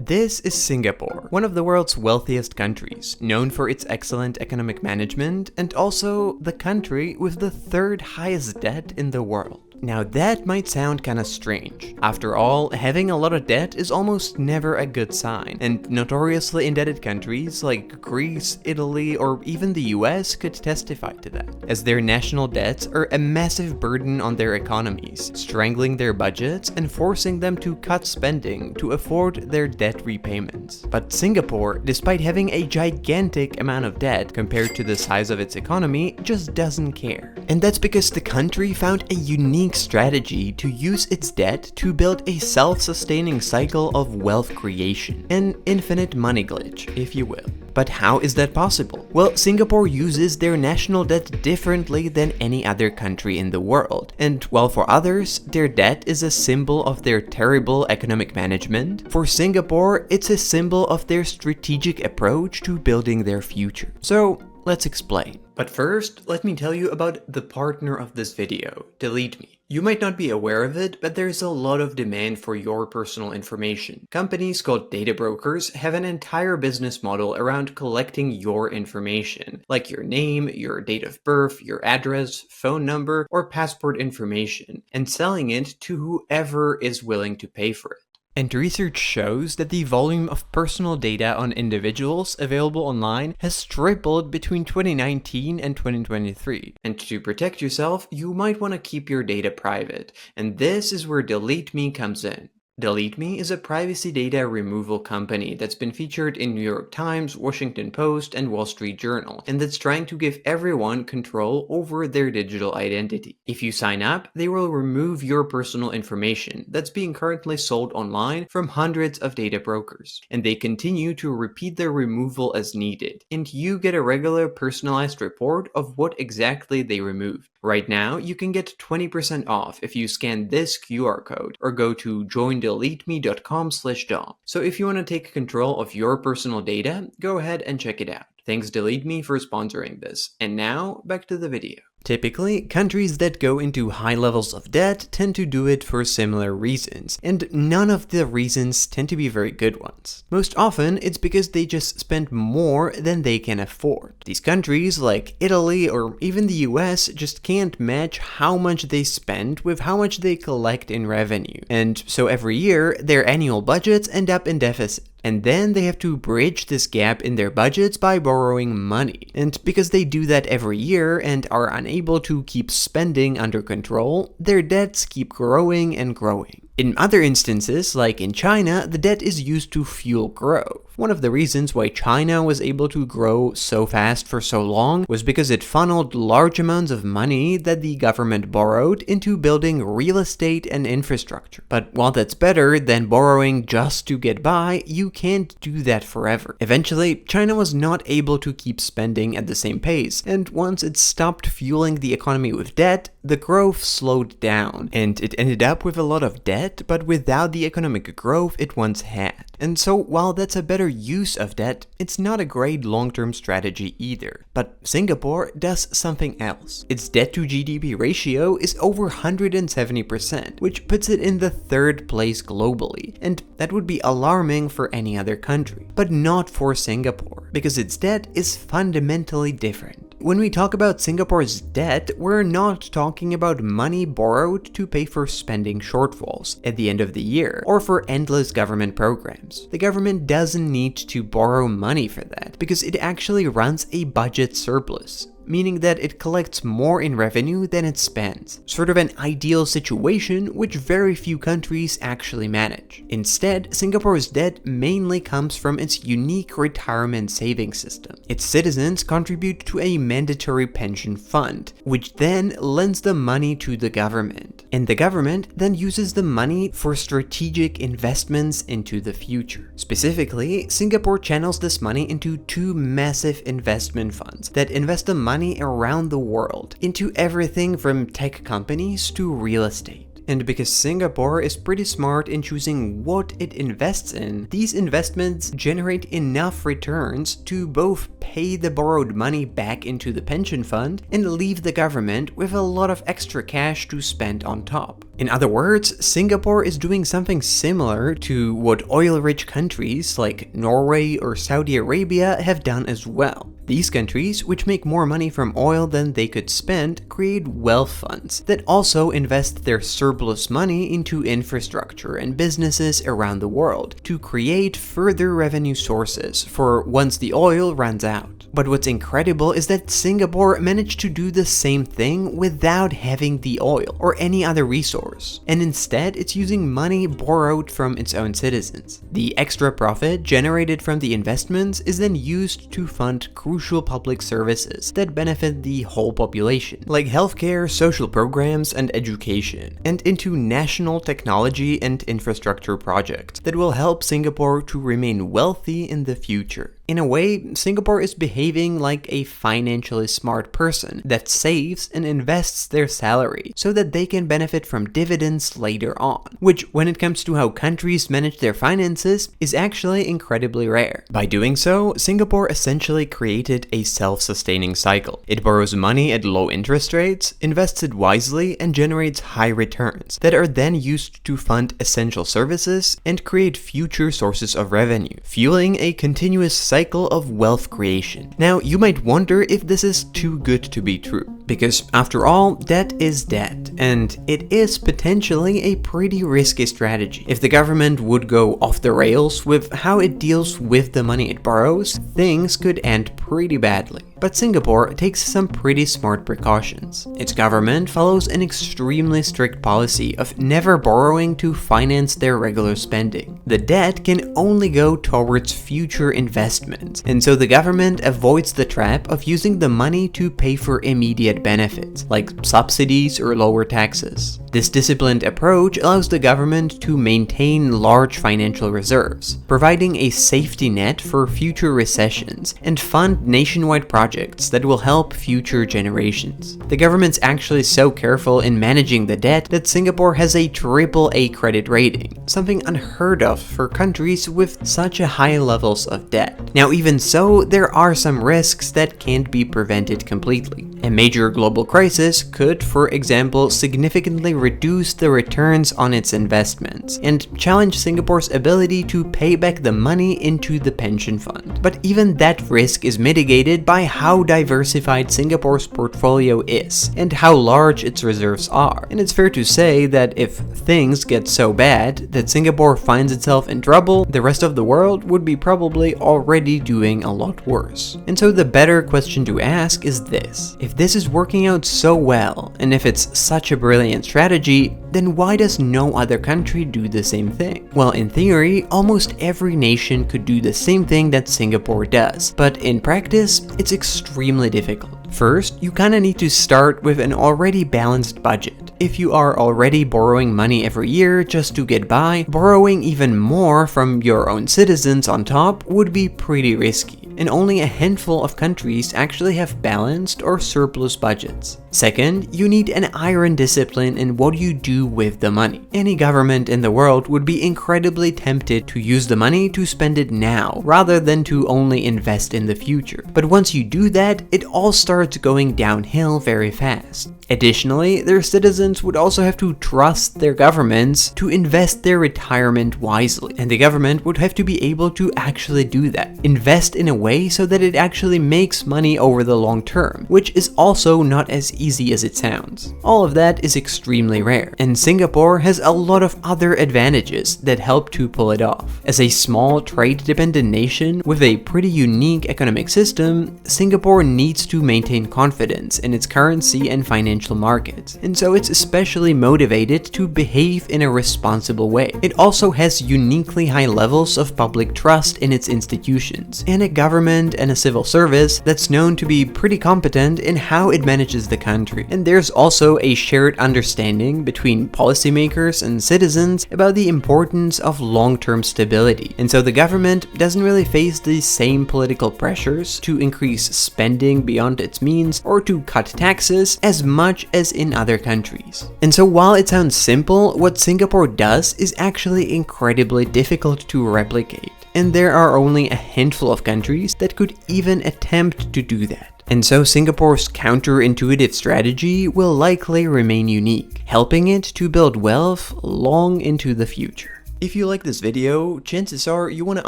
This is Singapore, one of the world's wealthiest countries, known for its excellent economic management, and also the country with the third highest debt in the world. Now that might sound kinda strange. After all, having a lot of debt is almost never a good sign, and notoriously indebted countries like Greece, Italy, or even the US could testify to that, as their national debts are a massive burden on their economies, strangling their budgets and forcing them to cut spending to afford their debt repayments. But Singapore, despite having a gigantic amount of debt compared to the size of its economy, just doesn't care. And that's because the country found a unique strategy to use its debt to build a self-sustaining cycle of wealth creation, an infinite money glitch, if you will. But how is that possible? Well, Singapore uses their national debt differently than any other country in the world. And while for others, their debt is a symbol of their terrible economic management, for Singapore, it's a symbol of their strategic approach to building their future. So, let's explain. But first, let me tell you about the partner of this video, DeleteMe. You might not be aware of it, but there's a lot of demand for your personal information. Companies called data brokers have an entire business model around collecting your information, like your name, your date of birth, your address, phone number, or passport information, and selling it to whoever is willing to pay for it. And research shows that the volume of personal data on individuals available online has tripled between 2019 and 2023. And to protect yourself, you might want to keep your data private, and this is where DeleteMe comes in. DeleteMe is a privacy data removal company that's been featured in New York Times, Washington Post, and Wall Street Journal, and that's trying to give everyone control over their digital identity. If you sign up, they will remove your personal information that's being currently sold online from hundreds of data brokers, and they continue to repeat their removal as needed, and you get a regular personalized report of what exactly they removed. Right now, you can get 20% off if you scan this QR code or go to joindeleteme.com/dom. So if you want to take control of your personal data, go ahead and check it out. Thanks DeleteMe for sponsoring this. And now, back to the video. Typically, countries that go into high levels of debt tend to do it for similar reasons, and none of the reasons tend to be very good ones. Most often, it's because they just spend more than they can afford. These countries, like Italy or even the US, just can't match how much they spend with how much they collect in revenue, and so every year, their annual budgets end up in deficit. And then they have to bridge this gap in their budgets by borrowing money. And because they do that every year and are unable to keep spending under control, their debts keep growing and growing. In other instances, like in China, the debt is used to fuel growth. One of the reasons why China was able to grow so fast for so long was because it funneled large amounts of money that the government borrowed into building real estate and infrastructure. But while that's better than borrowing just to get by, you can't do that forever. Eventually, China was not able to keep spending at the same pace, and once it stopped fueling the economy with debt, the growth slowed down, and it ended up with a lot of debt, but without the economic growth it once had. And so, while that's a better use of debt, it's not a great long-term strategy either. But Singapore does something else. Its debt to GDP ratio is over 170%, which puts it in the third place globally, and that would be alarming for any other country. But not for Singapore, because its debt is fundamentally different. When we talk about Singapore's debt, we're not talking about money borrowed to pay for spending shortfalls at the end of the year, or for endless government programs. The government doesn't need to borrow money for that, because it actually runs a budget surplus, meaning that it collects more in revenue than it spends. Sort of an ideal situation which very few countries actually manage. Instead, Singapore's debt mainly comes from its unique retirement saving system. Its citizens contribute to a mandatory pension fund, which then lends the money to the government. And the government then uses the money for strategic investments into the future. Specifically, Singapore channels this money into two massive investment funds that invest the money around the world into everything from tech companies to real estate. And because Singapore is pretty smart in choosing what it invests in, these investments generate enough returns to both pay the borrowed money back into the pension fund and leave the government with a lot of extra cash to spend on top. In other words, Singapore is doing something similar to what oil-rich countries like Norway or Saudi Arabia have done as well. These countries, which make more money from oil than they could spend, create wealth funds that also invest their surplus money into infrastructure and businesses around the world to create further revenue sources for once the oil runs out. But what's incredible is that Singapore managed to do the same thing without having the oil or any other resource, and instead it's using money borrowed from its own citizens. The extra profit generated from the investments is then used to fund crucial public services that benefit the whole population, like healthcare, social programs, and education, and into national technology and infrastructure projects that will help Singapore to remain wealthy in the future. In a way, Singapore is behaving like a financially smart person that saves and invests their salary so that they can benefit from dividends later on, which, when it comes to how countries manage their finances, is actually incredibly rare. By doing so, Singapore essentially created a self-sustaining cycle. It borrows money at low interest rates, invests it wisely, and generates high returns that are then used to fund essential services and create future sources of revenue, fueling a continuous cycle of wealth creation. Now, you might wonder if this is too good to be true, because after all, debt is debt, and it is potentially a pretty risky strategy. If the government would go off the rails with how it deals with the money it borrows, things could end pretty badly. But Singapore takes some pretty smart precautions. Its government follows an extremely strict policy of never borrowing to finance their regular spending. The debt can only go towards future investments, and so the government avoids the trap of using the money to pay for immediate benefits, like subsidies or lower taxes. This disciplined approach allows the government to maintain large financial reserves, providing a safety net for future recessions, and fund nationwide projects that will help future generations. The government's actually so careful in managing the debt that Singapore has a AAA credit rating, something unheard of for countries with such a high levels of debt. Now, even so, there are some risks that can't be prevented completely. A major global crisis could, for example, significantly reduce the returns on its investments and challenge Singapore's ability to pay back the money into the pension fund. But even that risk is mitigated by how diversified Singapore's portfolio is and how large its reserves are. And it's fair to say that if things get so bad that Singapore finds itself in trouble, the rest of the world would be probably already doing a lot worse. And so the better question to ask is this: if this is working out so well, and if it's such a brilliant strategy, then why does no other country do the same thing? Well, in theory, almost every nation could do the same thing that Singapore does, but in practice, it's extremely difficult. First, you kinda need to start with an already balanced budget. If you are already borrowing money every year just to get by, borrowing even more from your own citizens on top would be pretty risky, and only a handful of countries actually have balanced or surplus budgets. Second, you need an iron discipline in what you do with the money. Any government in the world would be incredibly tempted to use the money to spend it now, rather than to only invest in the future. But once you do that, it all starts going downhill very fast. Additionally, their citizens would also have to trust their governments to invest their retirement wisely, and the government would have to be able to actually do that. Invest in a way so that it actually makes money over the long term, which is also not as easy as it sounds. All of that is extremely rare, and Singapore has a lot of other advantages that help to pull it off. As a small trade-dependent nation with a pretty unique economic system, Singapore needs to maintain confidence in its currency and financial markets, and so it's especially motivated to behave in a responsible way. It also has uniquely high levels of public trust in its institutions, and a government and a civil service that's known to be pretty competent in how it manages the country. country. And there's also a shared understanding between policymakers and citizens about the importance of long-term stability. And so the government doesn't really face the same political pressures to increase spending beyond its means or to cut taxes as much as in other countries. And so while it sounds simple, what Singapore does is actually incredibly difficult to replicate. And there are only a handful of countries that could even attempt to do that. And so Singapore's counterintuitive strategy will likely remain unique, helping it to build wealth long into the future. If you like this video, chances are you want to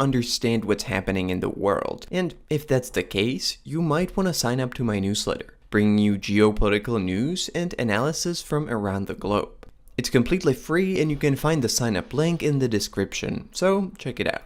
understand what's happening in the world. And if that's the case, you might want to sign up to my newsletter, bringing you geopolitical news and analysis from around the globe. It's completely free and you can find the sign up link in the description, so check it out.